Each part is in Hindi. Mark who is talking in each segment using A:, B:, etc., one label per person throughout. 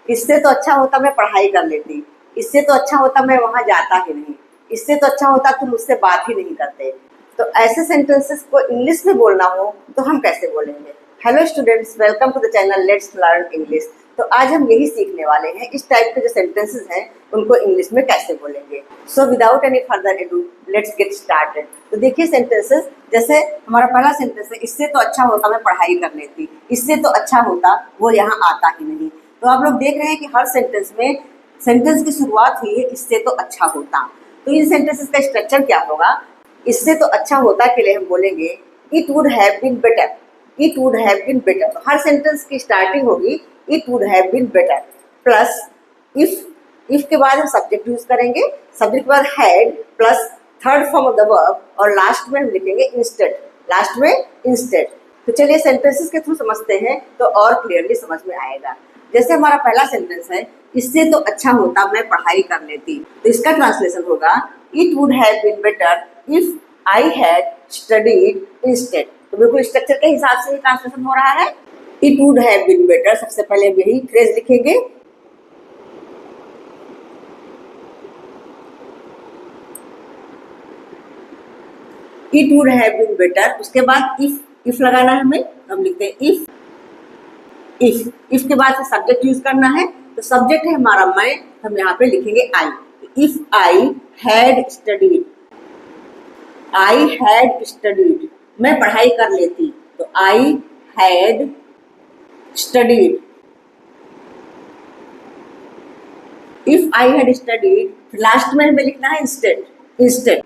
A: इससे तो अच्छा होता मैं पढ़ाई कर लेती, इससे तो अच्छा होता मैं वहाँ जाता ही नहीं, इससे तो अच्छा होता तुम मुझसे बात ही नहीं करते। तो ऐसे सेंटेंसेस को इंग्लिश में बोलना हो तो हम कैसे बोलेंगे? Hello students, welcome to the channel let's learn English. तो आज हम यही सीखने वाले हैं, इस टाइप के जो सेंटेंसेस हैं उनको इंग्लिश में कैसे बोलेंगे। So without any further edu let's get started. तो देखिए सेंटेंसेस, जैसे हमारा पहला सेंटेंस है, इससे तो अच्छा होता मैं पढ़ाई कर लेती, इससे तो अच्छा होता वो यहाँ आता ही नहीं। तो आप लोग देख रहे हैं कि हर सेंटेंस में सेंटेंस की शुरुआत हुई है इससे तो अच्छा होता। तो इन सेंटेंसेस का स्ट्रक्चर क्या होगा? इससे तो अच्छा होता के लिए हम बोलेंगे it would have been better, it would have been better. तो हर सेंटेंस की स्टार्टिंग होगी it would have been better plus if के बाद हम सब्जेक्ट यूज करेंगे, सब्जेक्ट के बाद had plus third form of the verb और लास्ट में हम लिखेंगे इंस्टेड, लास्ट में इंस्टेड। तो चलिए सेंटेंसेस के थ्रू समझते हैं तो और क्लियरली समझ में आएगा। जैसे हमारा पहला सेंटेंस है, इससे तो अच्छा होता मैं पढ़ाई कर लेती, तो इसका ट्रांसलेशन होगा it would have been better if I had studied instead. तो बिल्कुल स्ट्रक्चर के हिसाब से ही ट्रांसलेशन हो रहा है। It would have been better, सबसे पहले यही फ्रेज लिखेंगे, it would have been better. उसके बाद इफ लगाना है हमें, तो हम लिखते हैं इफ के बाद से सब्जेक्ट यूज करना है, तो सब्जेक्ट है हमारा मैं, हम यहाँ पे लिखेंगे I. If I had studied, I had studied, मैं पढ़ाई कर लेती, तो I had studied. If I had studied, last में हमें लिखना है इंस्टेड, इंस्टेड।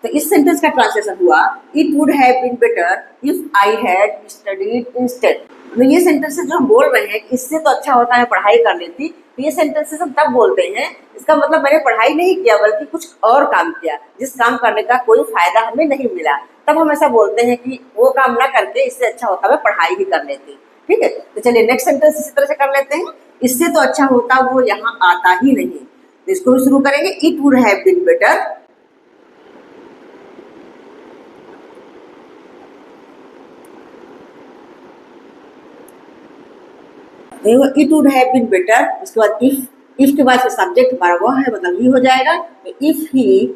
A: तो इस सेंटेंस का ट्रांसलेशन हुआ it would have been better if I had studied instead. तो ये सेंटेंसेस जो हम बोल रहे हैं इससे तो अच्छा होता है पढ़ाई कर लेती, तो ये सेंटेंसेस हम तब बोलते हैं, इसका मतलब मैंने पढ़ाई नहीं किया बल्कि कुछ और काम किया जिस काम करने का कोई फायदा हमें नहीं मिला, तब हम ऐसा बोलते हैं कि वो काम ना करके इससे अच्छा होता मैं पढ़ाई ही कर लेती। ठीक है, तो चलिए नेक्स्ट सेंटेंस इसी तरह से कर लेते हैं, इससे तो अच्छा होता वो यहाँ आता ही नहीं। तो इसको भी शुरू करेंगे, it would have been better, it would have been better. उसके बाद इफ के बाद से सब्जेक्ट हमारा वो है, मतलब ही हो जाएगा। तो इफ ही,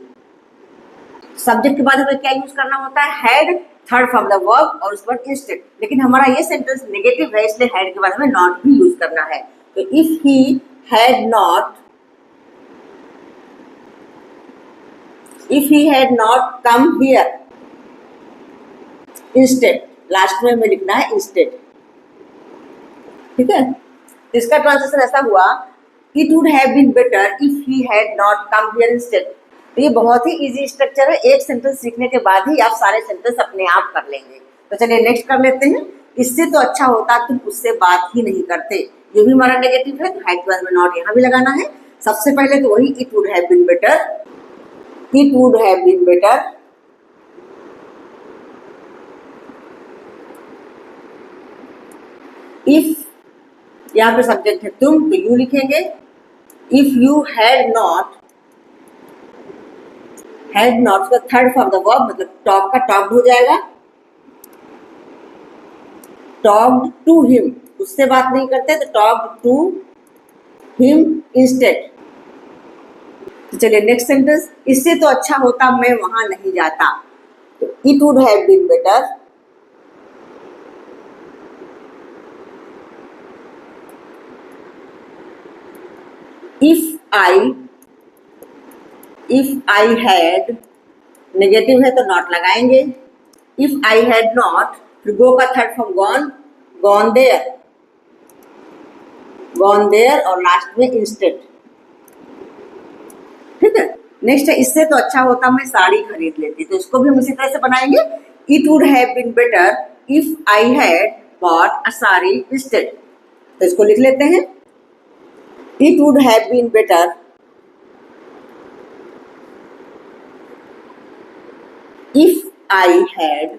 A: सब्जेक्ट के बाद हमें क्या यूज करना होता है, had, third form the verb और उसके बाद इंस्टेड। लेकिन हमारा ये सेंटेंस नेगेटिव है, इसलिए हैड के बाद हमें नॉट भी यूज करना है। तो if he had not, if he had not come here instead, last में हमें लिखना है इंस्टेड। ठीक है, इसका ट्रांसलेशन ऐसा हुआ it would have been better if he had not come here instead. तो ये बहुत ही इजी स्ट्रक्चर है, एक सेंटेंस सीखने के बाद ही आप सारे सेंटेंस अपने आप कर लेंगे। तो चलिए नेक्स्ट कर लेते हैं, इससे तो अच्छा होता तुम उससे बात ही नहीं करते। ये भी हमारा नेगेटिव है, तो हैड के बाद में नॉट यहाँ भी लगाना है। सबसे पहले तो वही it would have been better, it would have been better. If, यहाँ पे सब्जेक्ट है तुम, तो यू लिखेंगे। If you had not, had not का थर्ड फॉर्म द वर्ब, मतलब टॉक का टॉक्ड हो जाएगा, टॉक्ड टू हिम, उससे बात नहीं करते तो टॉक्ड टू हिम इंस्टेड। तो चलिए नेक्स्ट सेंटेंस, इससे तो अच्छा होता मैं वहां नहीं जाता। तो it would have been better, if I had, negative है तो नॉट लगाएंगे। इफ आई हैड नॉट, फिर गो का third form gone, gone there, gone there और लास्ट में इंस्टेड। ठीक है, नेक्स्ट है इससे तो अच्छा होता मैं साड़ी खरीद लेती, तो इसको भी हम इसी तरह से बनाएंगे, it would have been better if I had bought a sari instead. तो इसको लिख लेते हैं, it would have been better if I had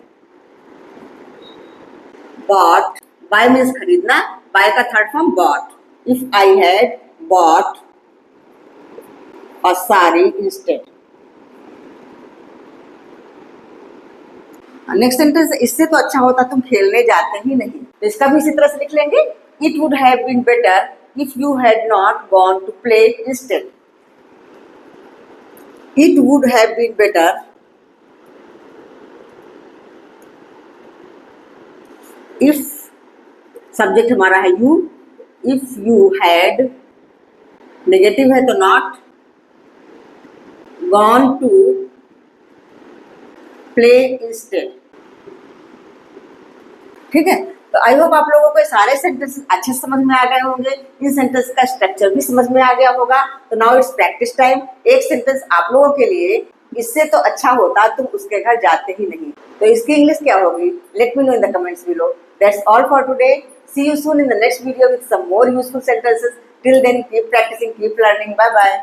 A: bought, buy means खरीदना, बाय का third form bought, if I had bought a sari instead. Next sentence, इससे तो अच्छा होता तुम खेलने जाते ही नहीं, तो इसका भी इसी तरह से लिख लेंगे, it would have been better if you had not gone to play instead. It would have been better if subject हमारा है you, if you had, negative है तो not, gone to play instead. ठीक है, तो आई होप आप लोगों को सारे सेंटेंस अच्छे समझ में आ गए होंगे, इन सेंटेंस का स्ट्रक्चर भी समझ में आ गया होगा। तो नाउ इट्स प्रैक्टिस टाइम। एक सेंटेंस आप लोगों के लिए, इससे तो अच्छा होता तुम उसके घर जाते ही नहीं, तो इसकी इंग्लिश क्या होगी? Let me know in the comments below. That's all for today. See you soon in the next video with some more useful sentences. Till then, keep practicing, keep learning. Bye bye.